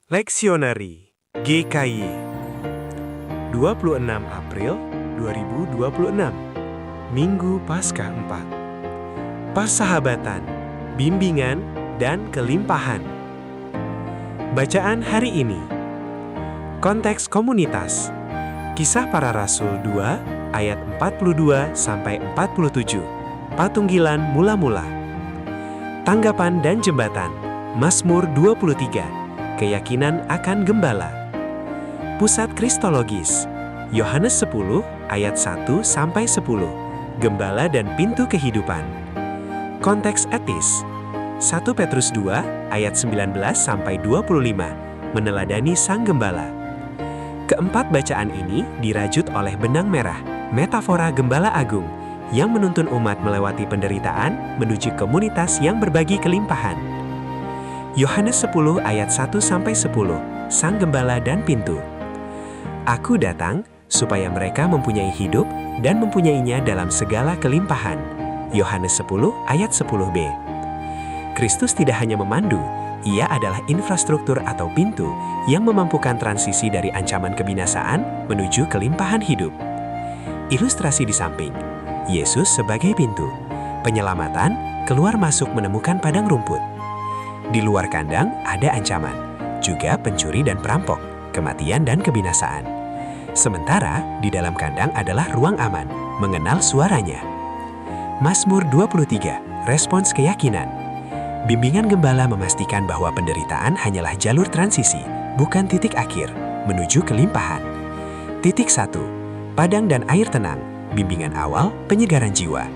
Leksionari GKY 26 April 2026 Minggu Paskah 4 Persahabatan, bimbingan, dan kelimpahan. Bacaan hari ini. Konteks komunitas. Kisah Para Rasul 2 ayat 42-47. Patunggilan mula-mula. Tanggapan dan jembatan. Mazmur 23. Keyakinan akan gembala. Pusat Kristologis. Yohanes 10 ayat 1-10. Gembala dan pintu kehidupan. Konteks etis. 1 Petrus 2 ayat 19-25. Meneladani sang gembala. Keempat bacaan ini dirajut oleh benang merah, metafora gembala agung, yang menuntun umat melewati penderitaan menuju komunitas yang berbagi kelimpahan. Yohanes 10 ayat 1-10, Sang Gembala dan Pintu. Aku datang supaya mereka mempunyai hidup dan mempunyainya dalam segala kelimpahan. Yohanes 10 ayat 10b. Kristus tidak hanya memandu, Ia adalah infrastruktur atau pintu yang memampukan transisi dari ancaman kebinasaan menuju kelimpahan hidup. Ilustrasi di samping, Yesus sebagai pintu, penyelamatan, keluar masuk menemukan padang rumput. Di luar kandang ada ancaman, juga pencuri dan perampok, kematian dan kebinasaan. Sementara di dalam kandang adalah ruang aman, mengenal suaranya. Mazmur 23, respons keyakinan. Bimbingan gembala memastikan bahwa penderitaan hanyalah jalur transisi, bukan titik akhir, menuju kelimpahan. Titik 1, padang dan air tenang, bimbingan awal, penyegaran jiwa.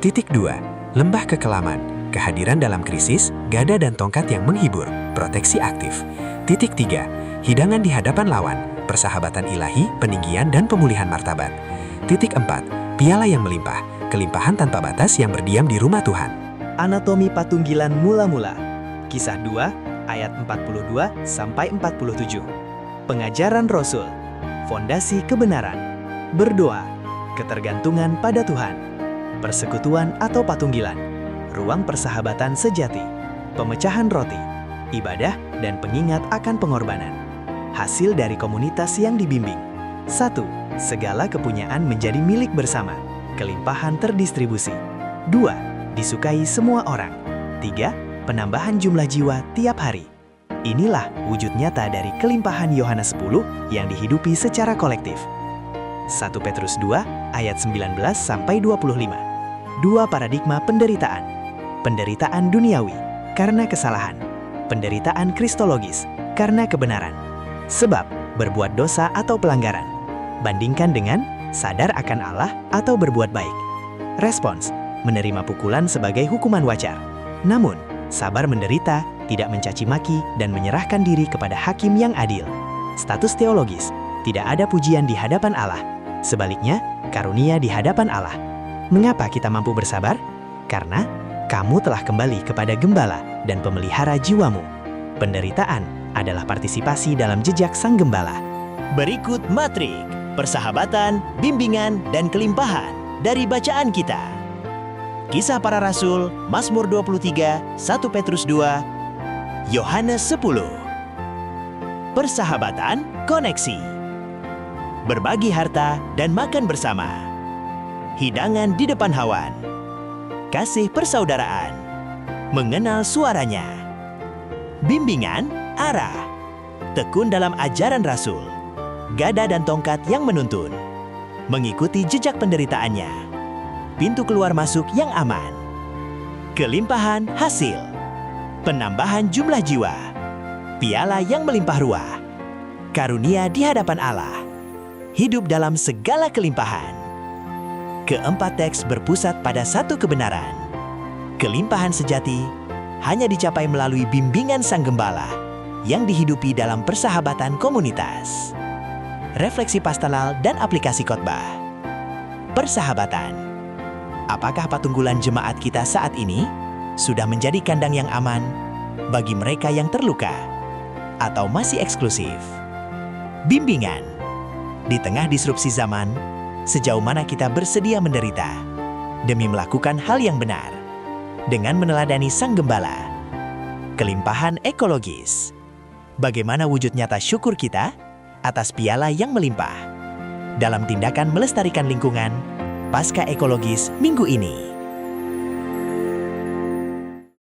Titik 2, lembah kekelaman, kehadiran dalam krisis, gada dan tongkat yang menghibur, proteksi aktif. Titik 3, hidangan di hadapan lawan, persahabatan ilahi, peninggian dan pemulihan martabat. Titik 4, piala yang melimpah, kelimpahan tanpa batas yang berdiam di rumah Tuhan. Anatomi patunggilan mula-mula. Kisah 2 ayat 42-47. Pengajaran Rasul. Fondasi kebenaran. Berdoa. Ketergantungan pada Tuhan. Persekutuan atau patunggilan. Ruang persahabatan sejati, pemecahan roti, ibadah, dan pengingat akan pengorbanan. Hasil dari komunitas yang dibimbing. 1. Segala kepunyaan menjadi milik bersama, kelimpahan terdistribusi. 2. Disukai semua orang. 3. Penambahan jumlah jiwa tiap hari. Inilah wujud nyata dari kelimpahan Yohanes 10 yang dihidupi secara kolektif. 1 Petrus 2 ayat 19-25. Dua paradigma penderitaan. Penderitaan duniawi, karena kesalahan. Penderitaan kristologis, karena kebenaran. Sebab, berbuat dosa atau pelanggaran. Bandingkan dengan, sadar akan Allah atau berbuat baik. Respons, menerima pukulan sebagai hukuman wajar. Namun, sabar menderita, tidak mencaci maki, dan menyerahkan diri kepada hakim yang adil. Status teologis, tidak ada pujian di hadapan Allah. Sebaliknya, karunia di hadapan Allah. Mengapa kita mampu bersabar? Karena kamu telah kembali kepada gembala dan pemelihara jiwamu. Penderitaan adalah partisipasi dalam jejak sang gembala. Berikut matrik, persahabatan, bimbingan, dan kelimpahan dari bacaan kita. Kisah Para Rasul, Mazmur 23, 1 Petrus 2, Yohanes 10. Persahabatan, koneksi. Berbagi harta dan makan bersama. Hidangan di depan hawan. Kasih persaudaraan, mengenal suaranya. Bimbingan, arah, tekun dalam ajaran Rasul, gada dan tongkat yang menuntun, mengikuti jejak penderitaannya, pintu keluar masuk yang aman, kelimpahan hasil, penambahan jumlah jiwa, piala yang melimpah ruah, karunia di hadapan Allah, hidup dalam segala kelimpahan. Keempat teks berpusat pada satu kebenaran. Kelimpahan sejati hanya dicapai melalui bimbingan sang gembala yang dihidupi dalam persahabatan komunitas. Refleksi pastoral dan aplikasi khotbah. Persahabatan. Apakah patunggulan jemaat kita saat ini sudah menjadi kandang yang aman bagi mereka yang terluka atau masih eksklusif? Bimbingan. Di tengah disrupsi zaman, sejauh mana kita bersedia menderita demi melakukan hal yang benar dengan meneladani sang gembala. Kelimpahan ekologis. Bagaimana wujud nyata syukur kita atas piala yang melimpah dalam tindakan melestarikan lingkungan pasca ekologis minggu ini?